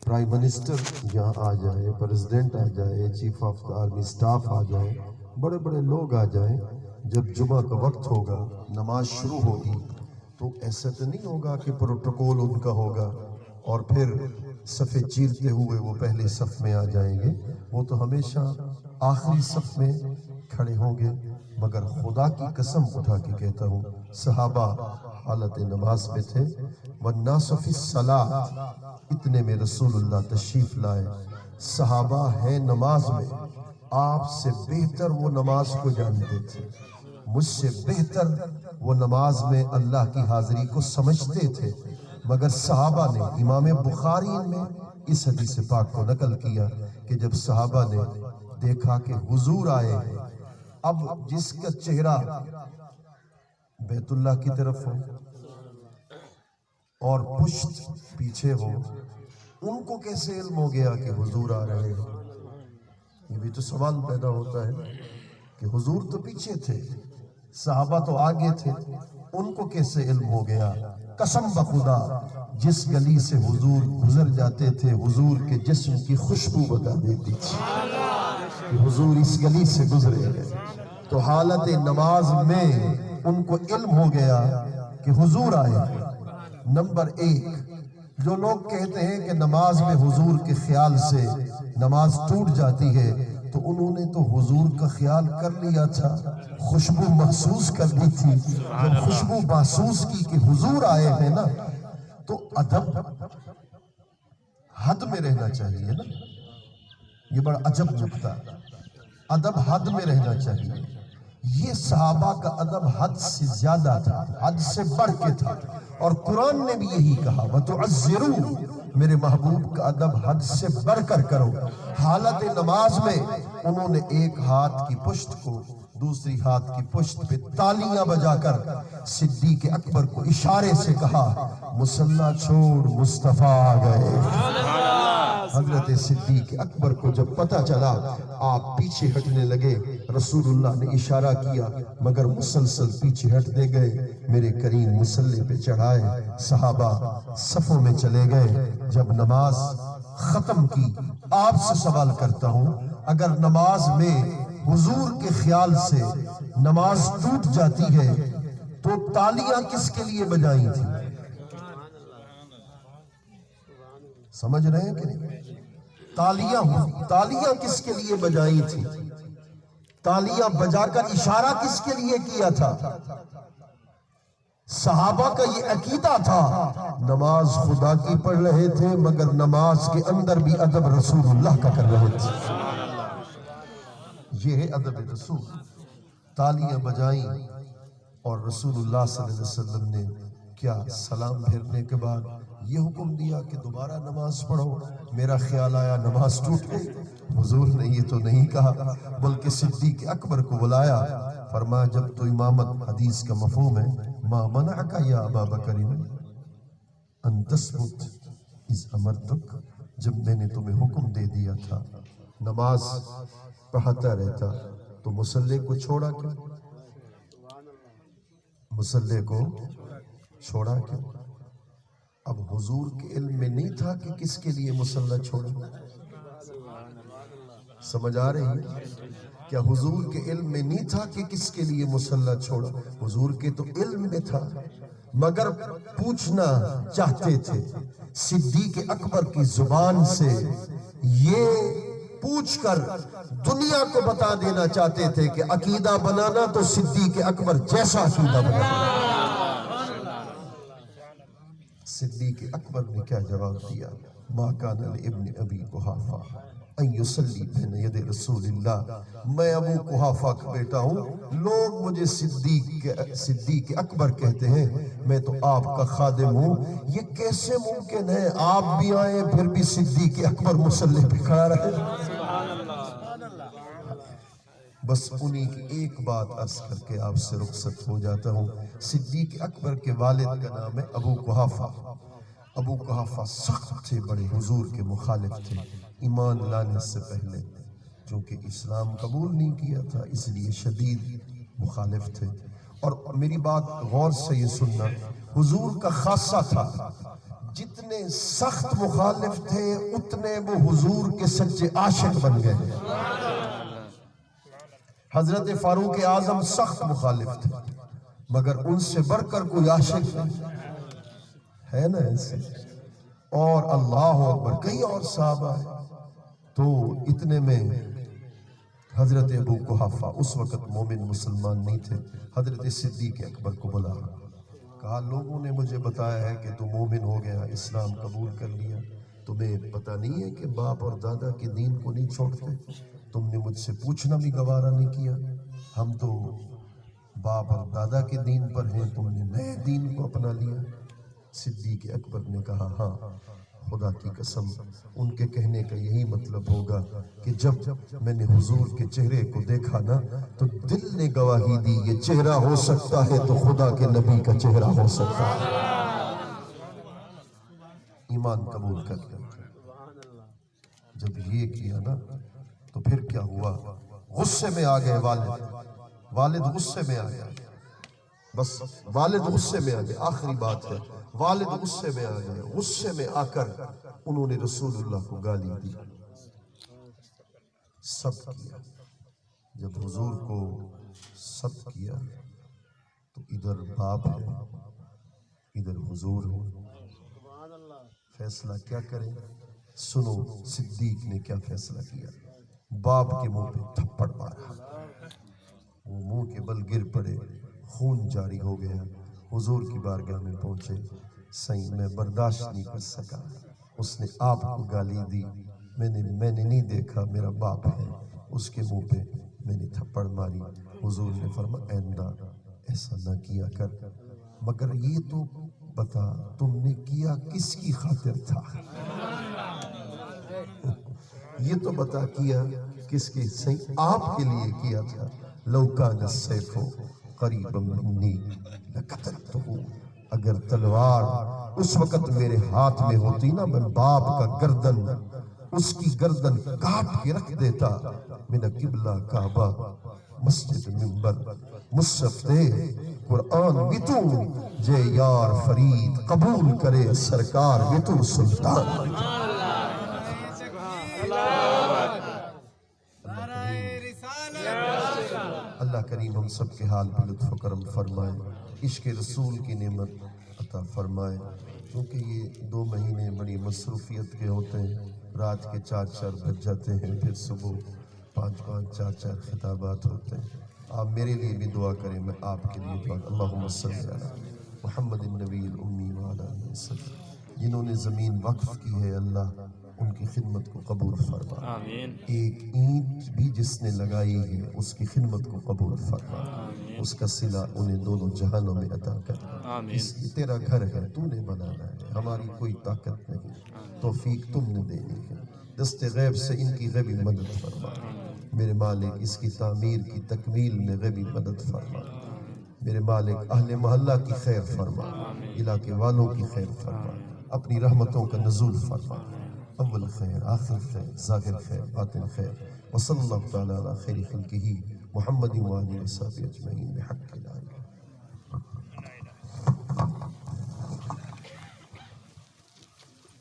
Prime minister یہاں آ جائے، president آ جائے، چیف آف آرمی سٹاف آ جائے، بڑے بڑے لوگ آ جائیں، جب جمعہ کا وقت ہوگا، نماز شروع ہوگی تو ایسا تو نہیں ہوگا کہ پروٹوکول ان کا ہوگا اور پھر صفیں چیرتے ہوئے وہ پہلے صف میں آ جائیں گے. وہ تو ہمیشہ آخری صف میں کھڑے ہوں گے. مگر خدا کی قسم اٹھا کے کہتا ہوں، صحابہ حالت نماز میں تھے. والناس فی الصلاۃ، اتنے میں رسول اللہ تشریف لائے. صحابہ ہیں نماز میں، آپ سے بہتر وہ نماز کو جانتے تھے، مجھ سے بہتر وہ نماز میں اللہ کی حاضری کو سمجھتے تھے. مگر صحابہ نے، امام بخاری میں اس حدیث پاک کو نقل کیا کہ جب صحابہ نے دیکھا کہ حضور آئے ہیں، اب جس کا چہرہ بیت اللہ کی طرف ہو اور پشت پیچھے ہو، ان کو کیسے علم ہو گیا کہ حضور آ رہے ہیں؟ یہ بھی تو سوال پیدا ہوتا ہے کہ حضور تو پیچھے تھے، صحابہ تو آگے تھے، ان کو کیسے علم ہو گیا؟ قسم بخدا جس گلی سے حضور گزر جاتے تھے، حضور کے جسم کی خوشبو بتا دیتی تھی کہ حضور اس گلی سے گزرے ہیں. تو حالت نماز میں ان کو علم ہو گیا کہ حضور آئے ہیں. نمبر ایک، جو لوگ کہتے ہیں کہ نماز میں حضور کے خیال سے نماز ٹوٹ جاتی ہے، تو انہوں نے تو حضور کا خیال کر لیا تھا، خوشبو محسوس کر لی تھی. جب خوشبو محسوس کی کہ حضور آئے ہیں نا، تو ادب حد میں رہنا چاہیے نا. یہ بڑا عجب نکتہ، ادب حد میں رہنا چاہیے. یہ صحابہ کا ادب حد سے زیادہ تھا، حد سے بڑھ کے تھا. اور قرآن نے بھی یہی کہا، وَتُعَزِّرُوا، میرے محبوب کا ادب حد سے بڑھ کر کرو. حالت نماز میں انہوں نے ایک ہاتھ کی پشت کو دوسری ہاتھ کی پشت پہ تالیاں بجا کر صدیق اکبر کو اشارے سے کہا، مصلی چھوڑ مصطفیٰ آ گئے. حضرت صدیق اکبر کو جب پتہ چلا، آپ پیچھے ہٹنے لگے. رسول اللہ نے اشارہ کیا مگر مسلسل پیچھے ہٹتے گئے. میرے کریم مصلی پہ چڑھائے، صحابہ صفوں میں چلے گئے. جب نماز ختم کی، آپ سے سوال کرتا ہوں، اگر نماز میں حضور کے خیال سے نماز ٹوٹ جاتی ہے تو تالیاں کس کے لیے بجائی تھی؟ سمجھ رہے ہیں کہ نہیں؟ تالیاں کس کے لیے بجائی تھی؟ تالیاں بجا کر اشارہ کس کے لیے کیا تھا؟ صحابہ کا یہ عقیدہ تھا، نماز خدا کی پڑھ رہے تھے مگر نماز کے اندر بھی ادب رسول اللہ کا کر رہے تھے. یہ ہے ادب رسول. تالیاں بجائیں اور رسول اللہ صلی اللہ علیہ وسلم نے کیا سلام پھیرنے کے بعد یہ حکم دیا کہ دوبارہ نماز پڑھو. میرا خیال آیا نماز ٹوٹ گئی. حضور نے یہ تو نہیں کہا، بلکہ صدیق اکبر کو بلایا. فرمایا جب تو امامت حدیث کا مفہوم ہے، ما منعک یا ابا بکر ان تثبت اذ امرتک، جب میں نے تمہیں حکم دے دیا تھا نماز پڑھتا رہتا تو مصلی کو چھوڑا کیوں؟ مصلی کو چھوڑا کیوں؟ اب حضور کے علم میں نہیں تھا کہ کس کے لیے مصلی چھوڑا. سمجھ آ رہی ہے؟ کیا حضور کے علم میں نہیں تھا کہ کس کے لیے مصلی چھوڑا؟ حضور کے تو علم میں تھا، مگر پوچھنا چاہتے تھے. صدیق اکبر کی زبان سے یہ پوچھ کر دنیا کو بتا دینا چاہتے تھے کہ عقیدہ بنانا تو صدیق اکبر جیسا عقیدہ بنانا. صدیق اکبر نے کیا جواب دیا؟ ما کان لابن ابی قحافہ ان یصلی بین ید رسول اللہ. میں ابو قحافہ کا بیٹا ہوں، لوگ مجھے صدیق اکبر کہتے ہیں، میں تو آپ کا خادم ہوں. یہ کیسے ممکن ہے آپ بھی آئیں پھر بھی صدیق اکبر مصلی پہ کھڑا رہے؟ بس انہی کی ایک بات عرض کر کے آپ سے رخصت ہو جاتا ہوں. صدیق اکبر کے والد کا نام ہے ابو قحافہ. ابو قحافہ سخت تھے، بڑے حضور کے مخالف تھے. ایمان لانے سے پہلے چونکہ اسلام قبول نہیں کیا تھا اس لیے شدید مخالف تھے. اور میری بات غور سے یہ سننا، حضور کا خاصہ تھا، جتنے سخت مخالف تھے اتنے وہ حضور کے سچے عاشق بن گئے. حضرت فاروق اعظم سخت مخالف تھے مگر ان سے بڑھ کر کوئی عاشق نہیں ہے نا ایسے. اور اللہ اکبر کئی اور صحابہ ہیں. تو اتنے میں حضرت ابو قحافہ اس وقت مومن مسلمان نہیں تھے. حضرت صدیق اکبر کو بلا کہا لوگوں نے مجھے بتایا ہے کہ تم مومن ہو گیا, اسلام قبول کر لیا, تمہیں پتہ نہیں ہے کہ باپ اور دادا کے دین کو نہیں چھوڑتے؟ تم نے مجھ سے پوچھنا بھی گوارا نہیں کیا. ہم تو باپ اور دادا کے دین پر ہیں, تم نے نئے دین کو اپنا لیا. صدیق اکبر نے کہا ہاں خدا کی قسم ان کے کہنے کا یہی مطلب ہوگا کہ جب میں نے حضور کے چہرے کو دیکھا نا تو دل نے گواہی دی یہ چہرہ ہو سکتا ہے تو خدا کے نبی کا چہرہ ہو سکتا ہے. ایمان قبول کر لیا. جب یہ کیا نا تو پھر کیا ہوا, غصے میں آ گئے والد غصے میں آ گئے. بس والد غصے میں آ گئے, آخری بات ہے, والد غصے میں آ گئے. غصے میں آ کر انہوں نے رسول اللہ کو گالی دی. سب کیا. جب حضور کو سب کیا تو ادھر باپ ہے ادھر حضور ہے. فیصلہ کیا کریں؟ سنو صدیق نے کیا فیصلہ کیا. باپ کے منہ پہ تھپڑ مارا, وہ منہ کے بل گر پڑے, خون جاری ہو گیا. حضور کی بارگاہ میں پہنچے, سائیں میں برداشت نہیں کر سکا, اس نے آپ کو گالی دی, میں نے نہیں دیکھا میرا باپ ہے, اس کے منہ پہ میں نے تھپڑ ماری. حضور نے فرمایا آئندہ ایسا نہ کیا کر, مگر یہ تو بتا تم نے کیا کس کی خاطر تھا؟ یہ تو بتا کیا کس کی؟ صحیح آپ کے لیے کیا تھا. لو کان السیف قریبا منی لقتلتہ, اگر تلوار اس وقت میرے ہاتھ میں ہوتی نا میں باپ کا گردن اس کی گردن کاٹ کے رکھ دیتا. میرا قبلہ کعبہ مسجد منبر مصحف دے قرآن ویتو جے یار فرید قبول کرے سرکار ویتو سلطان. اللہ کریم ہم سب کے حال پہ لطف و کرم فرمائے, عشق رسول کی نعمت عطا فرمائے. کیونکہ یہ 2 مہینے بڑی مصروفیت کے ہوتے ہیں, رات کے 4 بج جاتے ہیں, پھر صبح 5 4 خطابات ہوتے ہیں. آپ میرے لیے بھی دعا کریں, میں آپ کے لیے دعا. اللہم صلی علی محمد النبی الامی وعلی آلہ وسلم. جنہوں نے زمین وقف کی ہے اللہ ان کی خدمت کو قبول فرما. آمین. ایک اینٹ بھی جس نے لگائی ہے اس کی خدمت کو قبول فرما. اس کا صلہ انہیں دونوں جہانوں میں عطا کر. یہ تیرا گھر ہے, تو نے بنانا ہے, ہماری کوئی طاقت نہیں, توفیق تم نے دینی ہے. دست غیب سے ان کی غیبی مدد فرما. میرے مالک اس کی تعمیر کی تکمیل میں غیبی مدد فرما. میرے مالک اہل محلہ کی خیر فرما, علاقے والوں کی خیر فرما, اپنی رحمتوں کا نزول فرما. اول خیر, آخر خیر, ظاہر خیر, باطن خیر. وصلی اللہ تعالی علی خیر خلقہ محمد وآلہ وصحبہ اجمعین بحق لا الہ